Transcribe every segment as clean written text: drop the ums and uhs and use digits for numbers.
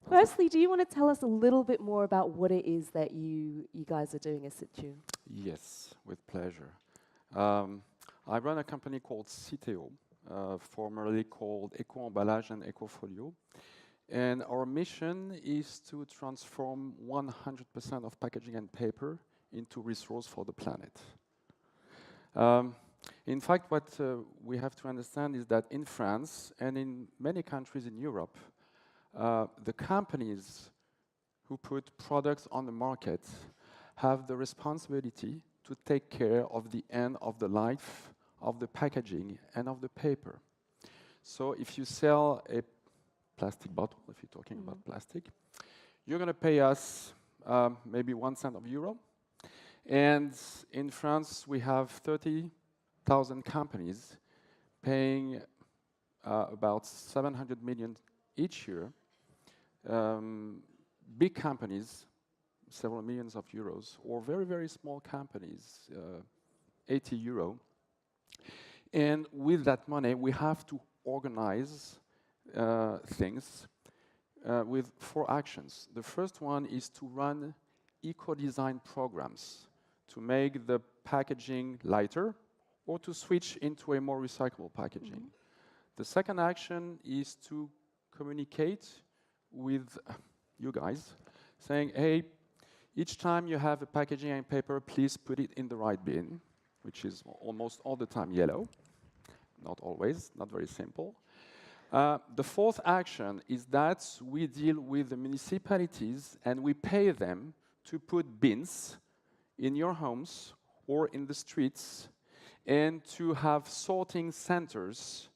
Firstly, do you want to tell us a little bit more about what it is that you guys are doing at Situ? Yes, with pleasure. Um, I run a company called Citeo, formerly called Eco Emballage and Ecofolio. And our mission is to transform 100% of packaging and paper into resource for the planet. Um, in fact, what we have to understand is that in France and in many countries in Europe, the companies who put products on the market have the responsibility to take care of the end of the life of the packaging and of the paper. So if you sell a plastic bottle, if you're talking about plastic, you're going to pay us maybe 1 cent of euro. And in France, we have 30,000 companies paying about 700 million each year. Big companies, several millions of euros, or very, very small companies, 80 euro. And with that money, we have to organize things with 4 actions. The first one is to run eco-design programs to make the packaging lighter or to switch into a more recyclable packaging. The second action is to communicate with you guys, saying, hey, each time you have a packaging and paper, please put it in the right bin, which is almost all the time yellow. Not always, not very simple. The fourth action is that we deal with the municipalities and we pay them to put bins in your homes or in the streets and to have sorting centers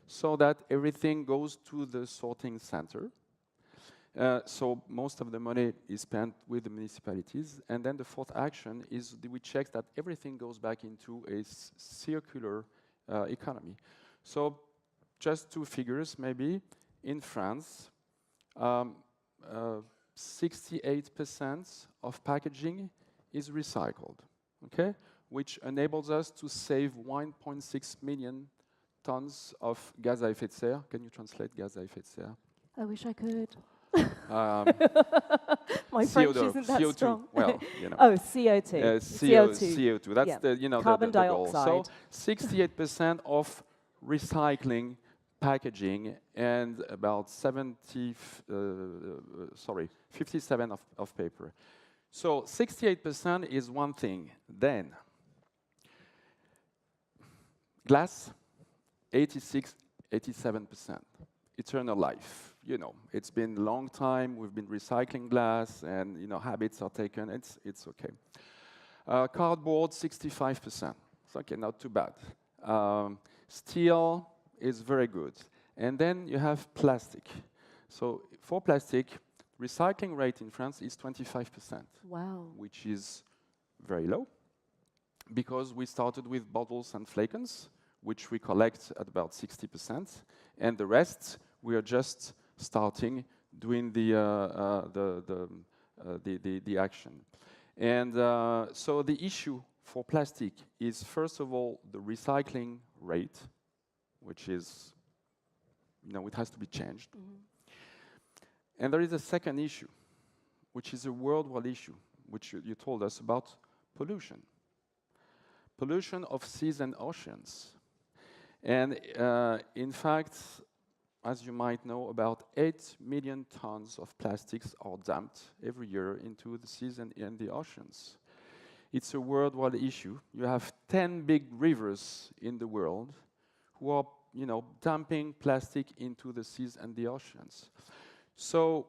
so that everything goes to the sorting center. So most of the money is spent with the municipalities. And then the fourth action is we check that everything goes back into a circular economy. So just 2 figures, maybe. In France, 68% of packaging is recycled, okay? Which enables us to save 1.6 million tons of gaz à effet de serre. Can you translate gaz à effet de serre? I wish I could. My CO2, French isn't that CO2. strong. Well, you know. Oh, CO2. CO2. That's Yeah. the Carbon the goal. dioxide. So 68% of recycling packaging and about 57 of paper. So 68% is one thing. Then glass, 87%. Eternal life. You know, it's been a long time. We've been recycling glass, and habits are taken. It's okay. Cardboard, 65%. It's okay, not too bad. Steel is very good. And then you have plastic. So for plastic, recycling rate in France is 25%. Wow. Which is very low, because we started with bottles and flakons, which we collect at about 60%, and the rest we are just starting doing the action. And so the issue for plastic is, first of all, the recycling rate, which is, it has to be changed. And there is a second issue, which is a worldwide issue, which you told us about: pollution. Pollution of seas and oceans. And in fact, as you might know, about 8 million tons of plastics are dumped every year into the seas and the oceans. It's a worldwide issue. You have 10 big rivers in the world who are, dumping plastic into the seas and the oceans. So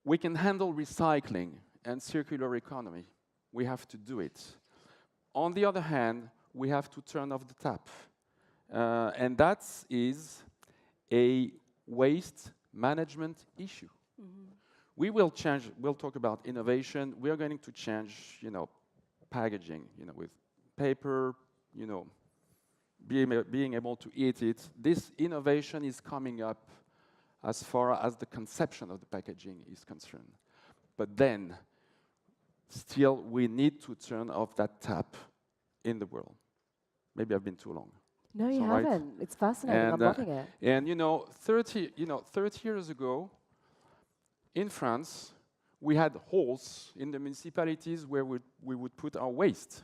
we can handle recycling and circular economy. We have to do it. On the other hand, we have to turn off the tap. And that is a waste management issue. We will change, we'll talk about innovation. We are going to change, packaging, with paper, being able to eat it. This innovation is coming up as far as the conception of the packaging is concerned. But then, still, we need to turn off that tap in the world. Maybe I've been too long. No, you haven't. Right. It's fascinating. I'm loving it. And 30 years ago, in France, we had holes in the municipalities where we would put our waste,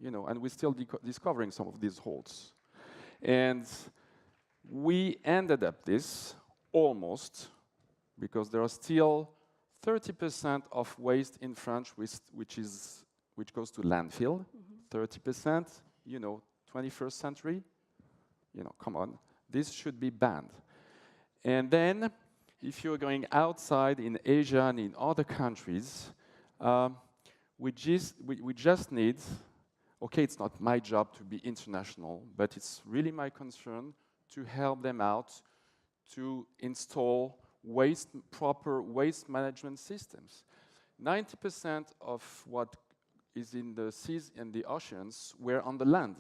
and we're still discovering some of these holes. And we ended up this almost, because there are still 30% of waste in France which goes to landfill. 30%, 21st century. Come on, this should be banned. And then, if you're going outside in Asia and in other countries, we just need, okay, it's not my job to be international, but it's really my concern to help them out to install proper waste management systems. 90% of what is in the seas and the oceans were on the land.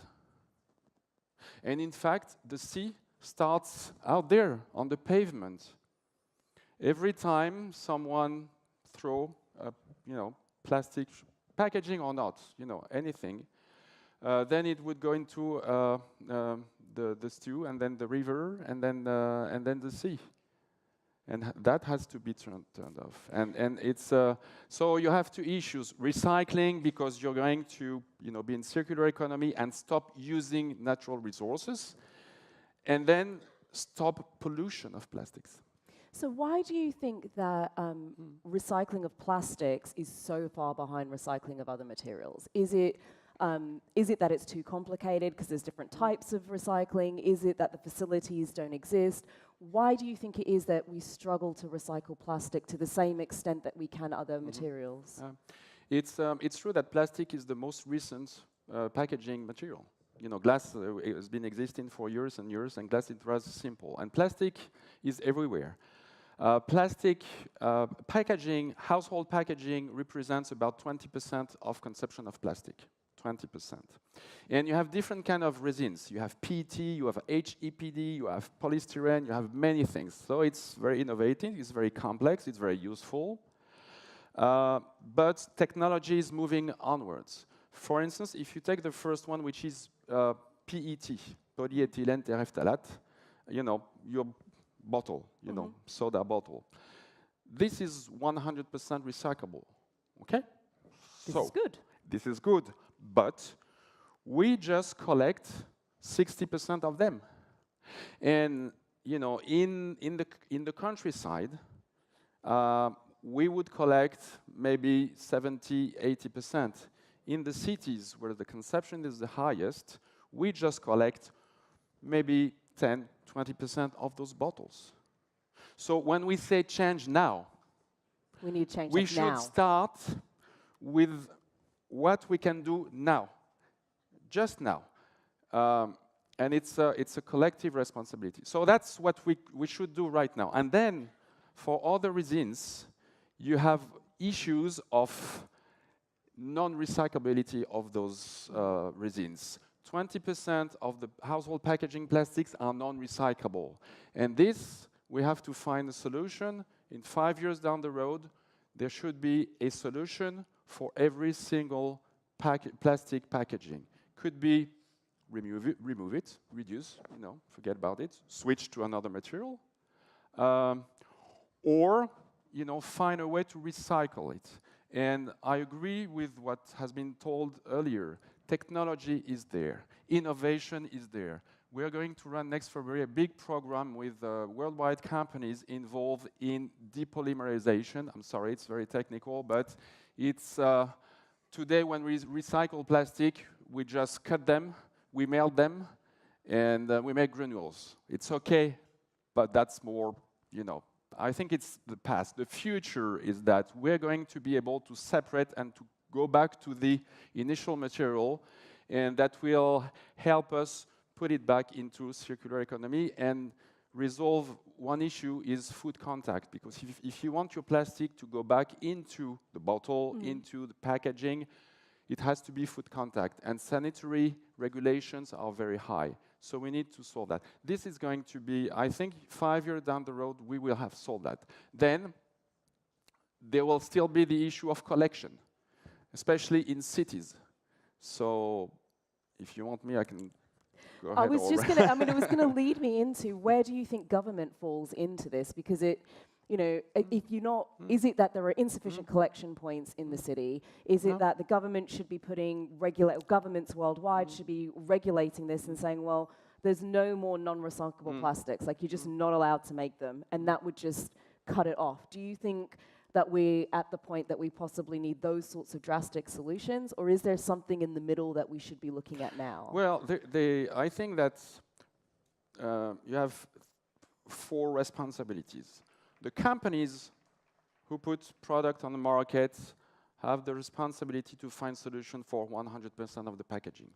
And in fact, the sea starts out there on the pavement. Every time someone throw plastic packaging or not, anything, then it would go into the stew, and then the river, and then the sea. And that has to be turned off. And it's so you have two issues: recycling, because you're going to be in circular economy and stop using natural resources, and then stop pollution of plastics. So why do you think that recycling of plastics is so far behind recycling of other materials? Is it that it's too complicated because there's different types of recycling? Is it that the facilities don't exist? Why do you think it is that we struggle to recycle plastic to the same extent that we can other materials? It's true that plastic is the most recent packaging material. Glass has been existing for years and years, and glass is rather simple. And plastic is everywhere. Plastic packaging, household packaging, represents about 20% of consumption of plastic. 20%. And you have different kind of resins. You have PET, you have HEPD, you have polystyrene, you have many things. So it's very innovative, it's very complex, it's very useful. But technology is moving onwards. For instance, if you take the first one, which is PET, polyethylene terephthalate, your bottle, soda bottle. This is 100% recyclable, okay? This is good. This is good, but we just collect 60% of them. And, in the countryside, we would collect maybe 70, 80%. In the cities where the consumption is the highest, we just collect maybe 10, 20% of those bottles. So when we say change now, we need change we now. should start with what we can do now, just now. And it's a collective responsibility. So that's what we should do right now. And then for other resins, you have issues of non-recyclability of those resins. 20% of the household packaging plastics are non-recyclable. And this, we have to find a solution. In 5 years down the road, there should be a solution for every single plastic packaging. Could be remove it, reduce, forget about it, switch to another material, or find a way to recycle it. And I agree with what has been told earlier. Technology is there. Innovation is there. We are going to run next February a big program with worldwide companies involved in depolymerization. I'm sorry, it's very technical, but it's today when we recycle plastic, we just cut them, we melt them, and we make granules. It's okay, but that's more, I think it's the past. The future is that we're going to be able to separate and to go back to the initial material, and that will help us put it back into circular economy and resolve one issue is food contact. Because if you want your plastic to go back into the bottle, into the packaging, it has to be food contact. And sanitary regulations are very high. So we need to solve that. This is going to be, I think, 5 years down the road, we will have solved that. Then there will still be the issue of collection, especially in cities. So if you want me, I can go ahead. It was going to lead me into where do you think government falls into this? Because you know, if you're not, is it that there are insufficient collection points in the city? Is it that the government should be putting governments worldwide should be regulating this and saying, well, there's no more non-recyclable plastics, like you're just not allowed to make them, and that would just cut it off. Do you think that we're at the point that we possibly need those sorts of drastic solutions, or is there something in the middle that we should be looking at now? Well, I think that you have 4 responsibilities. The companies who put product on the market have the responsibility to find solution for 100% of the packaging.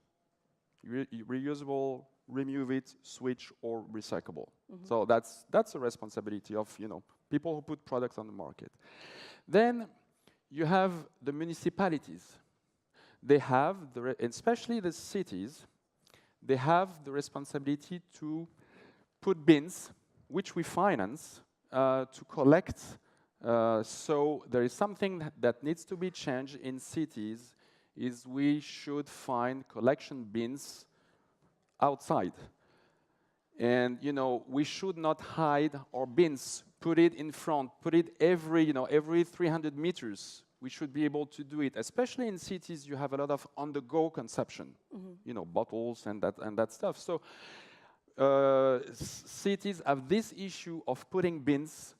Reusable, remove it, switch, or recyclable. So that's a responsibility of, you know, people who put products on the market. Then you have the municipalities. They have, especially the cities, they have the responsibility to put bins, which we finance, to collect. So there is something that needs to be changed in cities, is we should find collection bins outside. And, you know, we should not hide our bins, put it in front, put it every 300 meters. We should be able to do it, especially in cities. You have a lot of on-the-go consumption, you know, bottles and that stuff. So cities have this issue of putting bins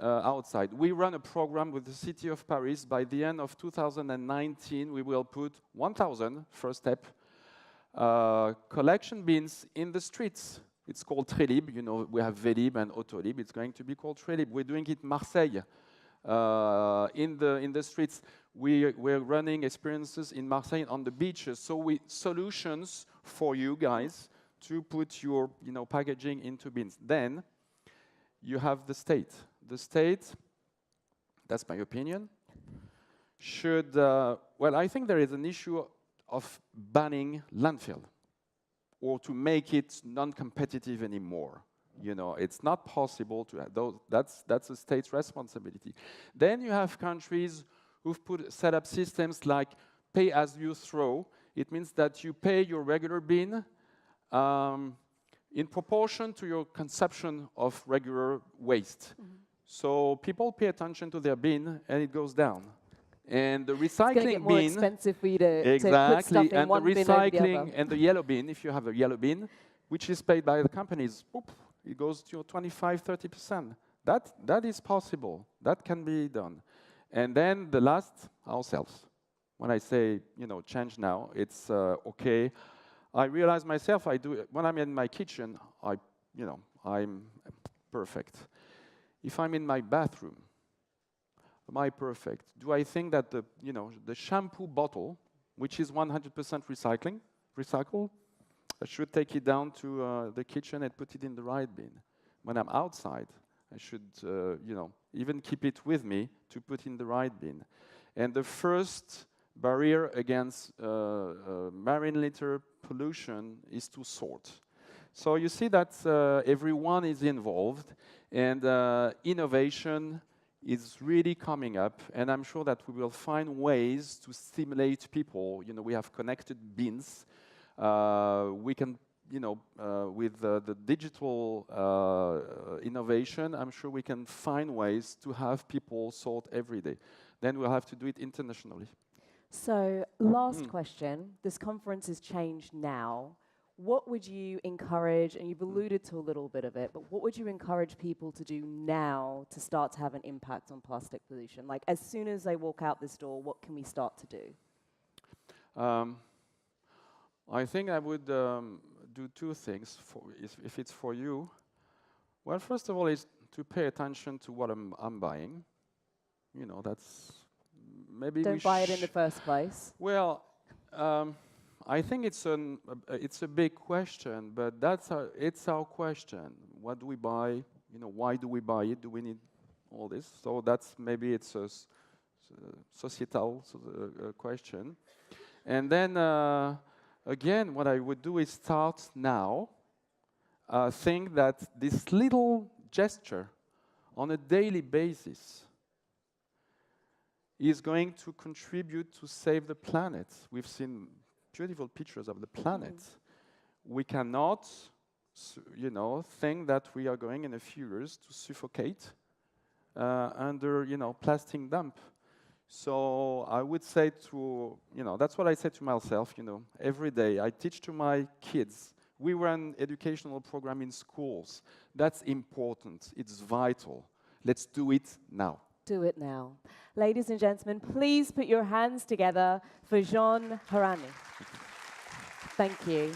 outside. We run a program with the city of Paris. By the end of 2019, we will put 1,000, first step, collection bins in the streets. It's called Trélib. You know, we have Vélib and Autolib. It's going to be called Trélib. We're doing it in Marseille. In the streets, we're running experiences in Marseille on the beaches. So solutions for you guys to put your packaging into bins. Then you have the state. The state, that's my opinion, should well, I think there is an issue of banning landfill or to make it non-competitive anymore. You know, it's not possible to have those. That's a state's responsibility. Then you have countries who've set up systems like pay as you throw. It means that you pay your regular bin in proportion to your consumption of regular waste. So people pay attention to their bin, and it goes down. And the recycling it's get more bin, expensive for you to exactly, put stuff in and one the bin over the recycling other. and the yellow bin. If you have a yellow bin, which is paid by the companies, it goes to 25-30%. That is possible. That can be done. And then the last, ourselves. When I say, change now, it's okay. I realize myself, I do when I'm in my kitchen, I'm perfect. If I'm in my bathroom, am I perfect? Do I think that the shampoo bottle, which is 100% recycled, I should take it down to the kitchen and put it in the right bin? When I'm outside, I should, even keep it with me to put in the right bin. And the first barrier against marine litter pollution is to sort. So you see that everyone is involved, and innovation is really coming up, and I'm sure that we will find ways to stimulate people. We have connected bins. We can, with the digital innovation, I'm sure we can find ways to have people sort every day. Then we'll have to do it internationally. So, last question. This conference is ChangeNow. What would you encourage, and you've alluded to a little bit of it, but what would you encourage people to do now to start to have an impact on plastic pollution? Like, as soon as they walk out this door, what can we start to do? I think I would do 2 things, if it's for you. Well, first of all, is to pay attention to what I'm buying. That's maybe Don't buy it in the first place. Well, I think it's a big question, but it's our question. What do we buy? Why do we buy it? Do we need all this? So that's maybe it's a societal question. And then again, what I would do is start now. Think that this little gesture on a daily basis is going to contribute to save the planet. We've seen beautiful pictures of the planet. We cannot, think that we are going in a few years to suffocate under, plastic dump. So I would say that's what I say to myself, every day. I teach to my kids. We run educational program in schools. That's important. It's vital. Let's do it now. Do it now. Ladies and gentlemen, please put your hands together for Jean Hormain. Thank you.